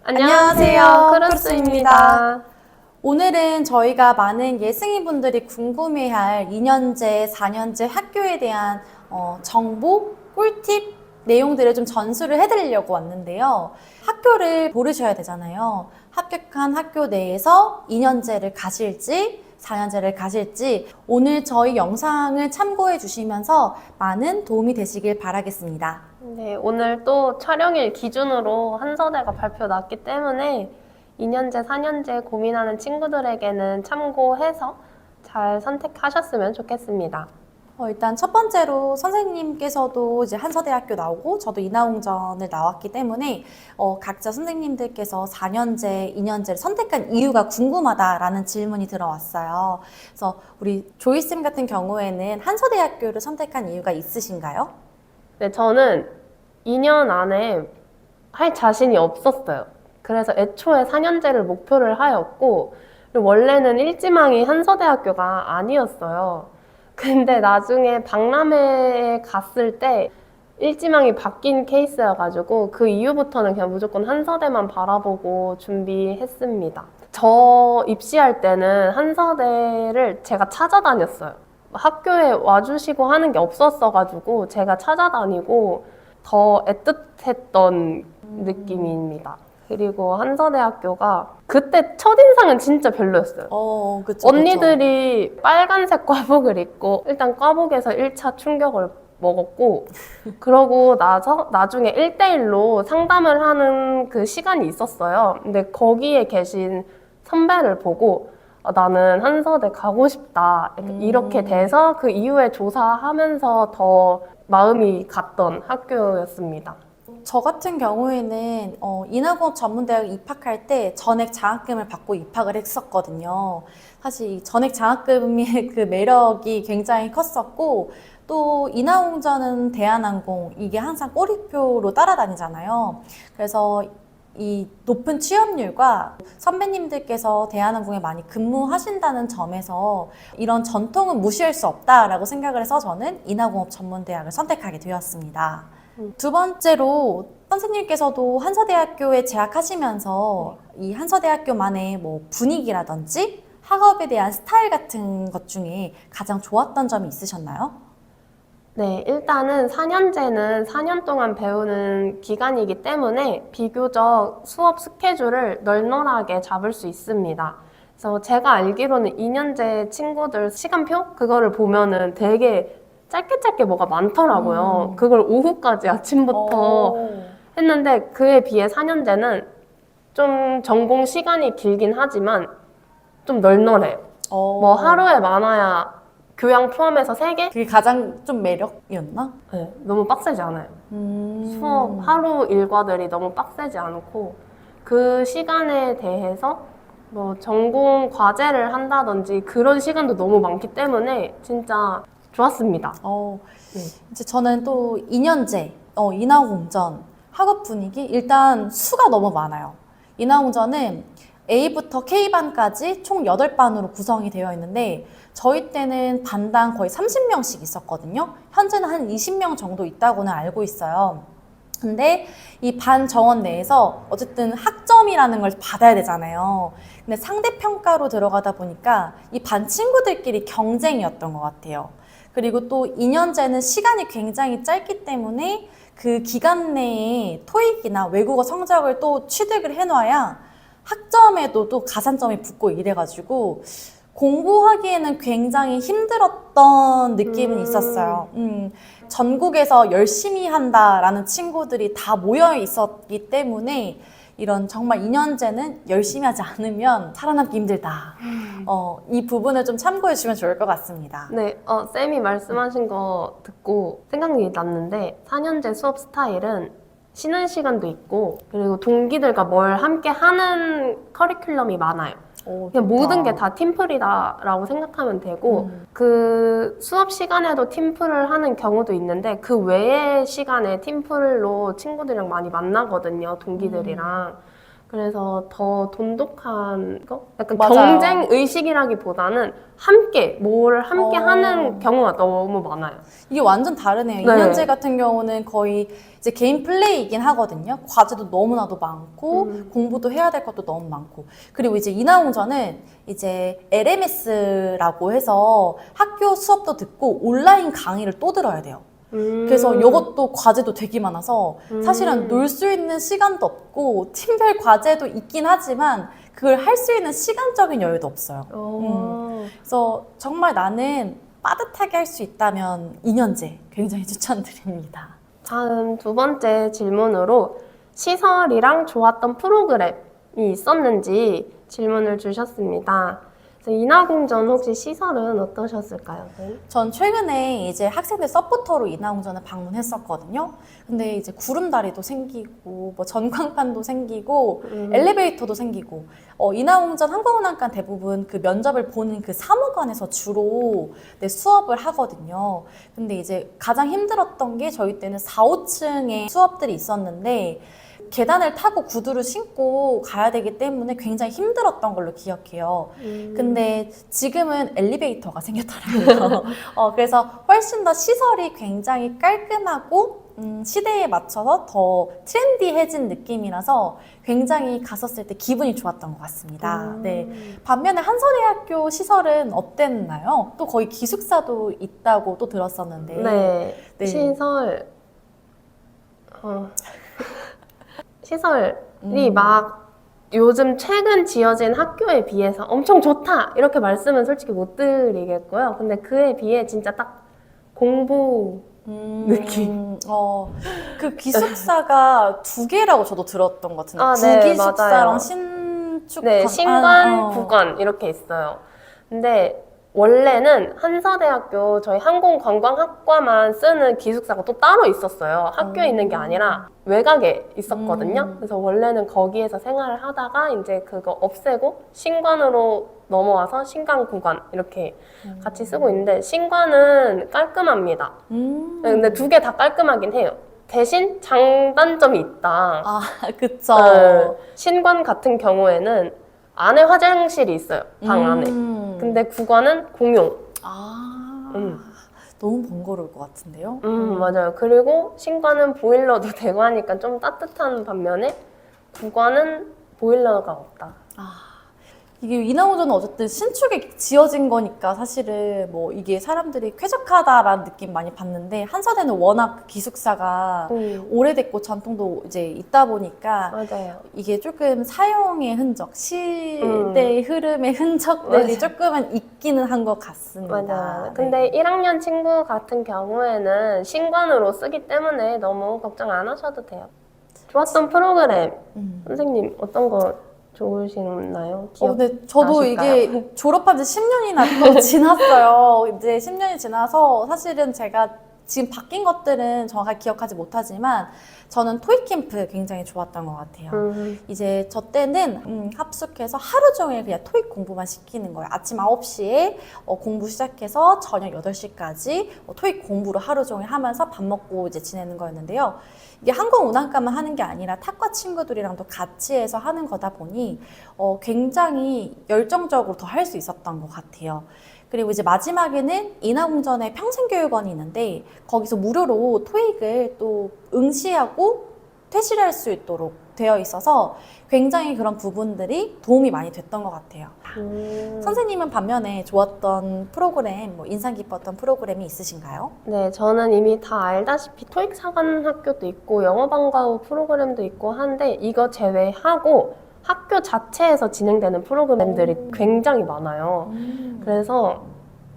안녕하세요, 크루스입니다. 오늘은 저희가 많은 예승이분들이 궁금해할 2년제, 4년제 학교에 대한 정보, 꿀팁 내용들을 좀 전수를 해드리려고 왔는데요. 학교를 고르셔야 되잖아요. 합격한 학교 내에서 2년제를 가실지 4년제를 가실지 오늘 저희 영상을 참고해 주시면서 많은 도움이 되시길 바라겠습니다. 네, 오늘 또 촬영일 기준으로 한서대가 발표 났기 때문에 2년제, 4년제 고민하는 친구들에게는 참고해서 잘 선택하셨으면 좋겠습니다. 일단 첫 번째로 선생님께서도 이제 한서대학교 나오고 저도 인하공전을 나왔기 때문에 각자 선생님들께서 4년제, 2년제를 선택한 이유가 궁금하다라는 질문이 들어왔어요. 그래서 우리 조이쌤 같은 경우에는 한서대학교를 선택한 이유가 있으신가요? 네, 저는 2년 안에 할 자신이 없었어요. 그래서 애초에 4년제를 목표를 하였고, 그리고 원래는 일지망이 한서대학교가 아니었어요. 근데 나중에 박람회에 갔을 때 일지망이 바뀐 케이스여가지고 그 이후부터는 그냥 무조건 한서대만 바라보고 준비했습니다. 저 입시할 때는 한서대를 제가 찾아다녔어요. 학교에 와주시고 하는 게 없었어가지고 제가 찾아다니고 더 애틋했던 느낌입니다. 그리고 한서대학교가 그때 첫인상은 진짜 별로였어요. 그쵸, 언니들이 빨간색 과복을 입고 일단 과복에서 1차 충격을 먹었고 그러고 나서 나중에 1대1로 상담을 하는 그 시간이 있었어요. 근데 거기에 계신 선배를 보고 나는 한서대 가고 싶다 이렇게 돼서 그 이후에 조사하면서 더 마음이 갔던 학교였습니다. 저 같은 경우에는 인하공업 전문대학 입학할 때 전액 장학금을 받고 입학을 했었거든요. 사실 이 전액 장학금의 그 매력이 굉장히 컸었고 또 인하공전은 대한항공 이게 항상 꼬리표로 따라다니잖아요. 그래서 이 높은 취업률과 선배님들께서 대한항공에 많이 근무하신다는 점에서 이런 전통은 무시할 수 없다라고 생각을 해서 저는 인하공업 전문대학을 선택하게 되었습니다. 두 번째로 선생님께서도 한서대학교에 재학하시면서 이 한서대학교만의 뭐 분위기라든지 학업에 대한 스타일 같은 것 중에 가장 좋았던 점이 있으셨나요? 네, 일단은 4년제는 4년 동안 배우는 기간이기 때문에 비교적 수업 스케줄을 널널하게 잡을 수 있습니다. 그래서 제가 알기로는 2년제 친구들 시간표? 그거를 보면은 되게 짧게 뭐가 많더라고요. 그걸 오후까지 아침부터 했는데 그에 비해 4년제는 좀 전공 시간이 길긴 하지만 좀 널널해요. 뭐 하루에 많아야 교양 포함해서 3개? 그게 가장 좀 매력이었나? 네, 너무 빡세지 않아요. 수업 하루 일과들이 너무 빡세지 않고 그 시간에 대해서 뭐 전공 과제를 한다든지 그런 시간도 너무 많기 때문에 진짜 좋았습니다. 네. 이제 저는 또 2년제, 인하공전 학업 분위기 일단 수가 너무 많아요. 인하공전은 A부터 K반까지 총 8반으로 구성이 되어 있는데 저희 때는 반당 거의 30명씩 있었거든요. 현재는 한 20명 정도 있다고는 알고 있어요. 근데 이 반 정원 내에서 어쨌든 학점이라는 걸 받아야 되잖아요. 근데 상대평가로 들어가다 보니까 이 반 친구들끼리 경쟁이었던 것 같아요. 그리고 또 2년제는 시간이 굉장히 짧기 때문에 그 기간 내에 토익이나 외국어 성적을 또 취득을 해놔야 학점에도 또 가산점이 붙고 이래가지고 공부하기에는 굉장히 힘들었던 느낌은 있었어요. 전국에서 열심히 한다라는 친구들이 다 모여 있었기 때문에 이런 정말 2년제는 열심히 하지 않으면 살아남기 힘들다. 이 부분을 좀 참고해 주시면 좋을 것 같습니다. 네, 쌤이 말씀하신 거 듣고 생각이 났는데 4년제 수업 스타일은 쉬는 시간도 있고 그리고 동기들과 뭘 함께 하는 커리큘럼이 많아요. 그냥 모든 게 다 팀플이다라고 생각하면 되고 그 수업 시간에도 팀플을 하는 경우도 있는데 그 외의 시간에 팀플로 친구들이랑 많이 만나거든요, 동기들이랑. 그래서 더 돈독한 거? 약간 맞아요. 경쟁 의식이라기보다는 함께, 뭘 함께 어. 하는 경우가 너무 많아요. 이게 완전 다르네요. 네. 2년제 같은 경우는 거의 이제 개인 플레이이긴 하거든요. 과제도 너무나도 많고 공부도 해야 될 것도 너무 많고. 그리고 이제 이나홍전은 이제 LMS라고 해서 학교 수업도 듣고 온라인 강의를 또 들어야 돼요. 그래서 이것도 과제도 되게 많아서 사실은 놀 수 있는 시간도 없고 팀별 과제도 있긴 하지만 그걸 할 수 있는 시간적인 여유도 없어요. 그래서 정말 나는 빠듯하게 할 수 있다면 2년제 굉장히 추천드립니다. 다음 두 번째 질문으로 시설이랑 좋았던 프로그램이 있었는지 질문을 주셨습니다. 그래서 인하공전 혹시 시설은 어떠셨을까요? 네. 전 최근에 이제 학생들 서포터로 인하공전을 방문했었거든요. 근데 이제 구름다리도 생기고 뭐 전광판도 생기고 엘리베이터도 생기고 인하공전 항공운항과 대부분 그 면접을 보는 그 사무관에서 주로 수업을 하거든요. 근데 이제 가장 힘들었던 게 저희 때는 4, 5층에 수업들이 있었는데 계단을 타고 구두를 신고 가야 되기 때문에 굉장히 힘들었던 걸로 기억해요. 근데 지금은 엘리베이터가 생겼더라고요. 그래서 훨씬 더 시설이 굉장히 깔끔하고 시대에 맞춰서 더 트렌디해진 느낌이라서 굉장히 갔었을 때 기분이 좋았던 것 같습니다. 네. 반면에 한서대학교 시설은 어땠나요? 또 거의 기숙사도 있다고 또 들었었는데. 네. 네. 시설이 막 요즘 최근 지어진 학교에 비해서 엄청 좋다 이렇게 말씀은 솔직히 못 드리겠고요. 근데 그에 비해 진짜 딱 공부 느낌. 그 기숙사가 두 개라고 저도 들었던 것 같은데. 아, 네, 구기숙사랑 맞아요. 신축. 네, 신관, 구관 이렇게 있어요. 근데 원래는 한서대학교 저희 항공관광학과만 쓰는 기숙사가 또 따로 있었어요. 학교에 있는 게 아니라 외곽에 있었거든요. 그래서 원래는 거기에서 생활을 하다가 이제 그거 없애고 신관으로 넘어와서 신관, 구관 이렇게 같이 쓰고 있는데 신관은 깔끔합니다. 근데 두 개 다 깔끔하긴 해요. 대신 장단점이 있다. 아, 그쵸. 신관 같은 경우에는 안에 화장실이 있어요. 방 안에. 근데 구관은 공용. 너무 번거로울 것 같은데요? 맞아요. 그리고 신관은 보일러도 되고 하니까 좀 따뜻한 반면에 구관은 보일러가 없다. 이게 인하공전은 어쨌든 신축에 지어진 거니까 사실은 뭐 이게 사람들이 쾌적하다라는 느낌 많이 받는데 한서대는 워낙 기숙사가 오래됐고 전통도 이제 있다 보니까 맞아요. 이게 조금 사용의 흔적, 시대의 흐름의 흔적들이 맞아요. 조금은 있기는 한 것 같습니다. 맞아요. 네. 근데 1학년 친구 같은 경우에는 신관으로 쓰기 때문에 너무 걱정 안 하셔도 돼요. 좋았던 프로그램. 선생님 어떤 거 좋으시나요? 근데 저도 나실까요? 이게 졸업한 지 10년이나 또 지났어요. 이제 10년이 지나서 사실은 제가 지금 바뀐 것들은 정확하게 기억하지 못하지만 저는 토익 캠프 굉장히 좋았던 것 같아요. 이제 저 때는 합숙해서 하루 종일 그냥 토익 공부만 시키는 거예요. 아침 9시에 공부 시작해서 저녁 8시까지 토익 공부를 하루 종일 하면서 밥 먹고 이제 지내는 거였는데요. 이게 항공운항과만 하는 게 아니라 탁과 친구들이랑도 같이 해서 하는 거다 보니 굉장히 열정적으로 더 할 수 있었던 것 같아요. 그리고 이제 마지막에는 인하공전에 평생교육원이 있는데 거기서 무료로 토익을 또 응시하고 퇴실할 수 있도록 되어 있어서 굉장히 그런 부분들이 도움이 많이 됐던 것 같아요. 선생님은 반면에 좋았던 프로그램, 뭐 인상 깊었던 프로그램이 있으신가요? 네, 저는 이미 다 알다시피 토익 사관 학교도 있고 영어 방과 후 프로그램도 있고 한데 이거 제외하고 학교 자체에서 진행되는 프로그램들이 굉장히 많아요. 그래서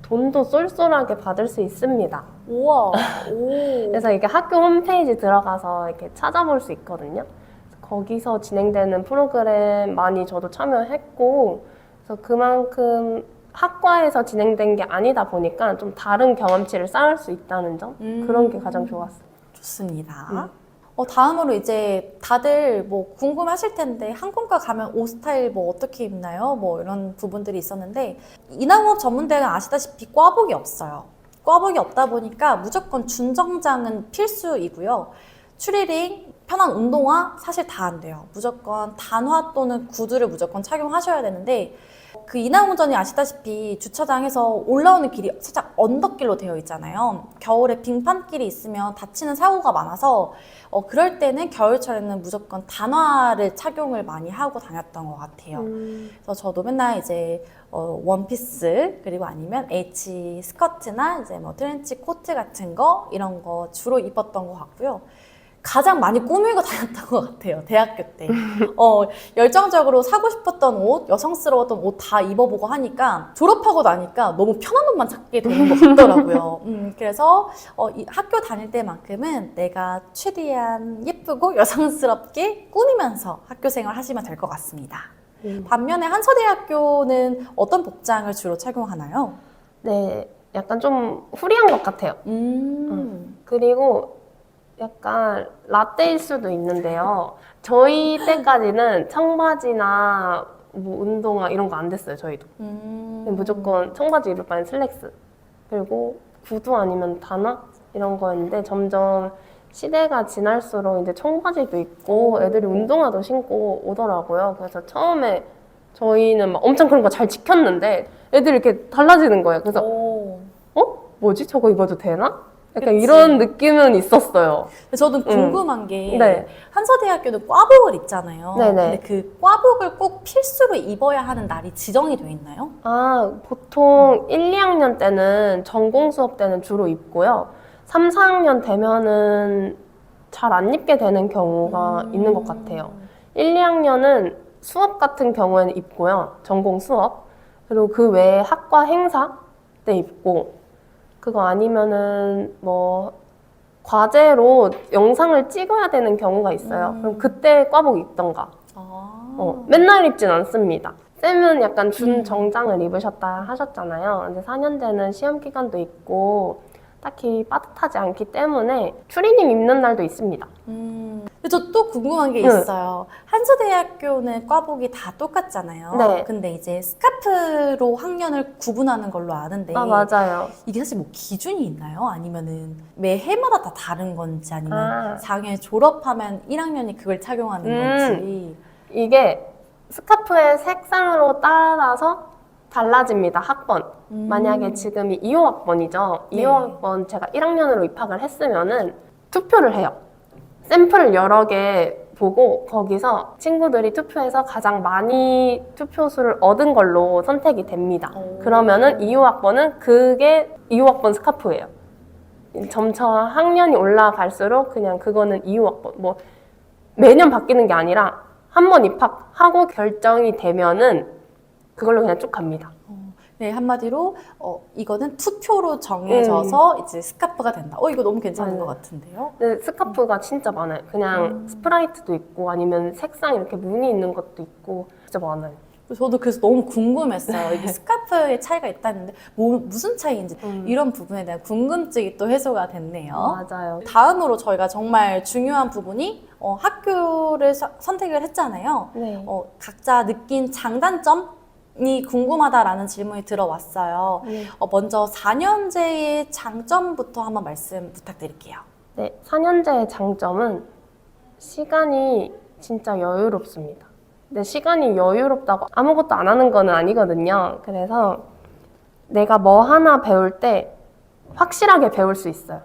돈도 쏠쏠하게 받을 수 있습니다. 우와. 그래서 이게 학교 홈페이지 들어가서 이렇게 찾아볼 수 있거든요. 거기서 진행되는 프로그램 많이 저도 참여했고, 그래서 그만큼 학과에서 진행된 게 아니다 보니까 좀 다른 경험치를 쌓을 수 있다는 점? 그런 게 가장 좋았어요. 좋습니다. 다음으로 이제 다들 뭐 궁금하실 텐데 항공과 가면 옷 스타일 뭐 어떻게 입나요? 뭐 이런 부분들이 있었는데 인하공업 전문대는 아시다시피 꽈복이 없어요. 꽈복이 없다 보니까 무조건 준정장은 필수이고요. 추리링, 편한 운동화 사실 다 안 돼요. 무조건 단화 또는 구두를 무조건 착용하셔야 되는데 그 인하운전이 아시다시피 주차장에서 올라오는 길이 살짝 언덕길로 되어 있잖아요. 겨울에 빙판길이 있으면 다치는 사고가 많아서 그럴 때는 겨울철에는 무조건 단화를 착용을 많이 하고 다녔던 것 같아요. 그래서 저도 맨날 이제 원피스 그리고 아니면 H 스커트나 이제 뭐 트렌치 코트 같은 거 이런 거 주로 입었던 것 같고요. 가장 많이 꾸미고 다녔던 것 같아요. 대학교 때. 열정적으로 사고 싶었던 옷, 여성스러웠던 옷 다 입어보고 하니까 졸업하고 나니까 너무 편한 옷만 찾게 되는 것 같더라고요. 그래서 이 학교 다닐 때만큼은 내가 최대한 예쁘고 여성스럽게 꾸미면서 학교 생활 하시면 될 것 같습니다. 반면에 한서대학교는 어떤 복장을 주로 착용하나요? 네, 약간 좀 후리한 것 같아요. 그리고 약간 라떼일 수도 있는데요. 저희 때까지는 청바지나 뭐 운동화 이런 거 안 됐어요, 저희도. 무조건 청바지 입을 바엔 슬랙스. 그리고 구두 아니면 단화? 이런 거였는데 점점 시대가 지날수록 이제 청바지도 있고 애들이 운동화도 신고 오더라고요. 그래서 처음에 저희는 막 엄청 그런 거 잘 지켰는데 애들이 이렇게 달라지는 거예요. 그래서 뭐지? 저거 입어도 되나? 약간 그치. 이런 느낌은 있었어요. 저도 궁금한 게 네. 한서대학교는 꽈복을 입잖아요. 네네. 근데 그 꽈복을 꼭 필수로 입어야 하는 날이 지정이 돼 있나요? 보통 1, 2학년 때는 전공 수업 때는 주로 입고요. 3, 4학년 되면은 잘 안 입게 되는 경우가 있는 것 같아요. 1, 2학년은 수업 같은 경우에는 입고요. 전공 수업. 그리고 그 외에 학과 행사 때 입고 그거 아니면은 뭐 과제로 영상을 찍어야 되는 경우가 있어요. 그럼 그때 꽈복 입던가. 맨날 입진 않습니다. 쌤은 약간 준정장을 입으셨다 하셨잖아요. 근데 4년제는 시험 기간도 있고 딱히 빠듯하지 않기 때문에 추리닝 입는 날도 있습니다. 저 또 궁금한 게 있어요. 한서대학교는 과복이 다 똑같잖아요. 네. 근데 이제 스카프로 학년을 구분하는 걸로 아는데 맞아요. 이게 사실 뭐 기준이 있나요? 아니면은 매 해마다 다 다른 건지 아니면 4학년에 졸업하면 1학년이 그걸 착용하는 건지 이게 스카프의 색상으로 따라서 달라집니다. 학번. 만약에 지금이 2호학번이죠. 네. 2호학번 제가 1학년으로 입학을 했으면은 투표를 해요. 샘플을 여러 개 보고 거기서 친구들이 투표해서 가장 많이 투표수를 얻은 걸로 선택이 됩니다. 그러면은 2호학번은 그게 2호학번 스카프예요. 점차 학년이 올라갈수록 그냥 그거는 2호학번. 뭐 매년 바뀌는 게 아니라 한 번 입학하고 결정이 되면은 그걸로 그냥 쭉 갑니다. 네, 한마디로 이거는 투표로 정해져서 이제 스카프가 된다. 이거 너무 괜찮은 것 같은데요? 근데 스카프가 진짜 많아요. 그냥 스프라이트도 있고 아니면 색상 이렇게 무늬 있는 것도 있고 진짜 많아요. 저도 그래서 너무 궁금했어요. 이게 스카프의 차이가 있다는데 무슨 차이인지 이런 부분에 대한 궁금증이 또 해소가 됐네요. 맞아요. 다음으로 저희가 정말 중요한 부분이 학교를 선택을 했잖아요. 네. 각자 느낀 장단점이 궁금하다라는 질문이 들어왔어요. 먼저 4년제의 장점부터 한번 말씀 부탁드릴게요. 네, 4년제의 장점은 시간이 진짜 여유롭습니다. 근데 시간이 여유롭다고 아무것도 안 하는 건 아니거든요. 그래서 내가 뭐 하나 배울 때 확실하게 배울 수 있어요.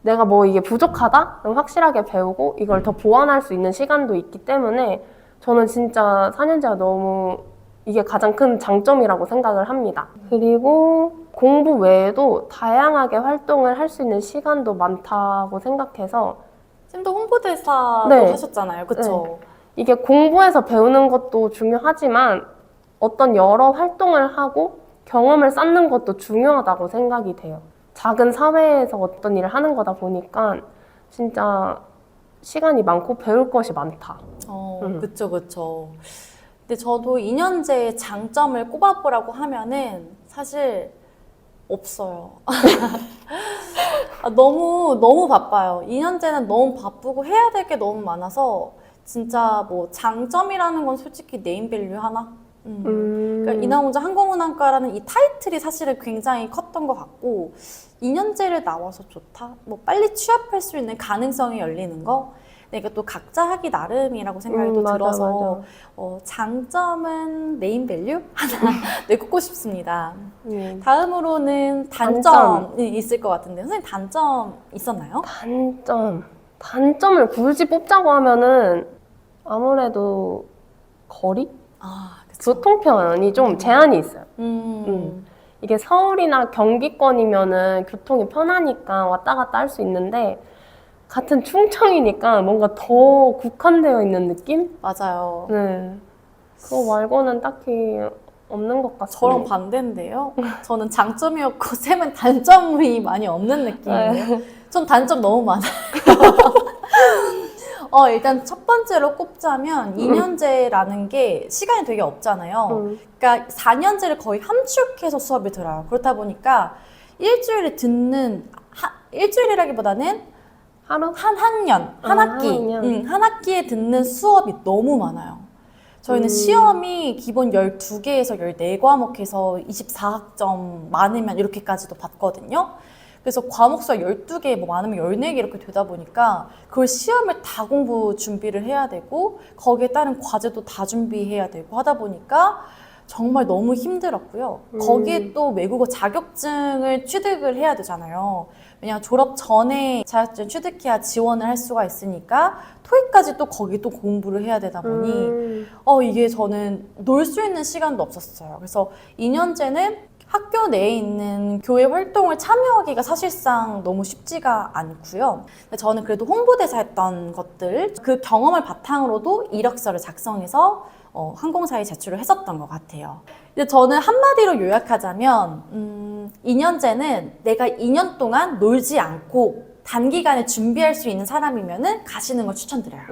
내가 뭐 이게 부족하다? 그럼 확실하게 배우고 이걸 더 보완할 수 있는 시간도 있기 때문에 저는 진짜 4년제가 너무 이게 가장 큰 장점이라고 생각을 합니다. 그리고 공부 외에도 다양하게 활동을 할 수 있는 시간도 많다고 생각해서 쌤도 홍보대사도 네. 하셨잖아요. 그쵸? 이게 공부해서 배우는 것도 중요하지만 어떤 여러 활동을 하고 경험을 쌓는 것도 중요하다고 생각이 돼요. 작은 사회에서 어떤 일을 하는 거다 보니까 진짜 시간이 많고 배울 것이 많다. 그쵸, 그쵸. 근데 저도 2년제의 장점을 꼽아보라고 하면은 사실 없어요. 너무 바빠요. 2년제는 너무 바쁘고 해야 될 게 너무 많아서 진짜 뭐 장점이라는 건 솔직히 네임밸류 하나? 그러니까 인하공전 항공운항과라는 이 타이틀이 사실은 굉장히 컸던 것 같고 2년제를 나와서 좋다? 뭐 빨리 취업할 수 있는 가능성이 열리는 거? 근데 또 각자 하기 나름이라고 생각이 또 맞아, 들어서 장점은 네임밸류 하나 내꼽고 싶습니다. 다음으로는 단점이 있을 것 같은데 선생님 단점 있었나요? 단점을 굳이 뽑자고 하면은 아무래도 거리? 그쵸. 교통편이 좀 제한이 있어요. 음. 이게 서울이나 경기권이면은 교통이 편하니까 왔다 갔다 할 수 있는데 같은 충청이니까 뭔가 더 국한되어 있는 느낌? 맞아요. 네. 그거 말고는 딱히 없는 것 같아요. 저랑 반대인데요. 저는 장점이었고 쌤은 단점이 많이 없는 느낌이에요. 전 단점 너무 많아요. 일단 첫 번째로 꼽자면 2년제라는 게 시간이 되게 없잖아요. 그러니까 4년제를 거의 함축해서 수업을 들어요. 그렇다 보니까 일주일에 듣는 일주일이라기보다는 하루? 한 학년, 한 학기, 한 학년. 한 학기에 듣는 수업이 너무 많아요. 저희는 시험이 기본 12개에서 14과목에서 24학점 많으면 이렇게까지도 받거든요. 그래서 과목 수가 12개, 뭐 많으면 14개 이렇게 되다 보니까 그걸 시험을 다 공부 준비를 해야 되고 거기에 따른 과제도 다 준비해야 되고 하다 보니까 정말 너무 힘들었고요. 거기에 또 외국어 자격증을 취득을 해야 되잖아요. 왜냐하면 졸업 전에 자격증 취득해야 지원을 할 수가 있으니까 토익까지 또 거기 또 공부를 해야 되다 보니 이게 저는 놀 수 있는 시간도 없었어요. 그래서 2년제는 학교 내에 있는 교회 활동을 참여하기가 사실상 너무 쉽지가 않고요. 근데 저는 그래도 홍보대사 했던 것들, 그 경험을 바탕으로도 이력서를 작성해서 항공사에 제출을 했었던 것 같아요. 근데 저는 한마디로 요약하자면 2년제는 내가 2년 동안 놀지 않고 단기간에 준비할 수 있는 사람이면은 가시는 걸 추천드려요.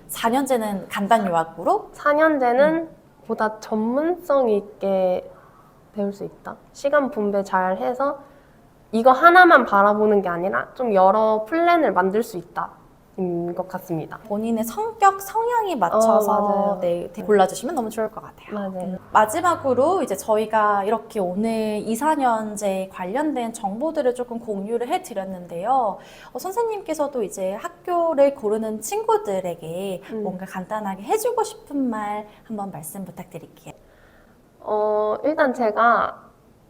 4년제는 간단 요약으로 4년제는 보다 전문성 있게 배울 수 있다. 시간 분배 잘 해서 이거 하나만 바라보는 게 아니라 좀 여러 플랜을 만들 수 있다. 인 것 같습니다. 본인의 성격, 성향에 맞춰서 맞아요. 골라주시면 너무 좋을 것 같아요. 맞아요. 마지막으로 이제 저희가 이렇게 오늘 2, 4년제 관련된 정보들을 조금 공유를 해드렸는데요. 선생님께서도 이제 학교를 고르는 친구들에게 뭔가 간단하게 해주고 싶은 말 한번 말씀 부탁드릴게요. 일단 제가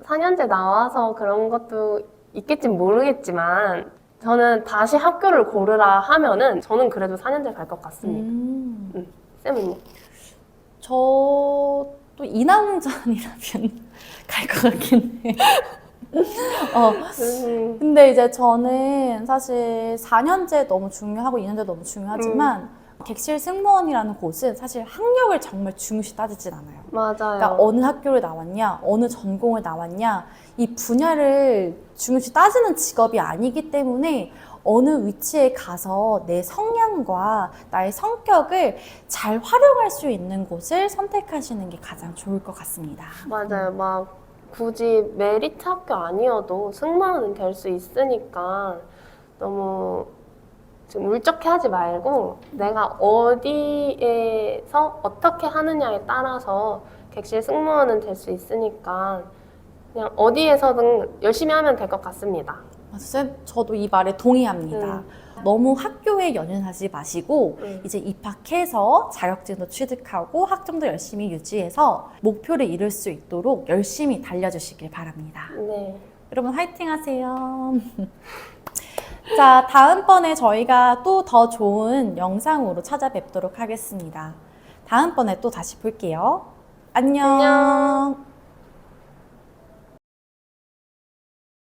4년제 나와서 그런 것도 있겠진 모르겠지만 저는 다시 학교를 고르라 하면은 저는 그래도 4년제 갈 것 같습니다. 쌤은요? 저도 인하공전이라면 갈 것 같긴 해. 근데 이제 저는 사실 4년제 너무 중요하고 2년제 너무 중요하지만 객실 승무원이라는 곳은 사실 학력을 정말 중요시 따지진 않아요. 맞아요. 그러니까 어느 학교를 나왔냐, 어느 전공을 나왔냐, 이 분야를 중요시 따지는 직업이 아니기 때문에 어느 위치에 가서 내 성향과 나의 성격을 잘 활용할 수 있는 곳을 선택하시는 게 가장 좋을 것 같습니다. 맞아요. 막 굳이 메리트 학교 아니어도 승무원은 될 수 있으니까 너무 지금 울적해하지 말고 내가 어디에서 어떻게 하느냐에 따라서 객실 승무원은 될 수 있으니까 그냥 어디에서든 열심히 하면 될 것 같습니다. 쌤, 저도 이 말에 동의합니다. 너무 학교에 연연하지 마시고 이제 입학해서 자격증도 취득하고 학점도 열심히 유지해서 목표를 이룰 수 있도록 열심히 달려주시길 바랍니다. 네. 여러분 화이팅 하세요. 자, 다음번에 저희가 또 더 좋은 영상으로 찾아뵙도록 하겠습니다. 다음번에 또 다시 볼게요. 안녕.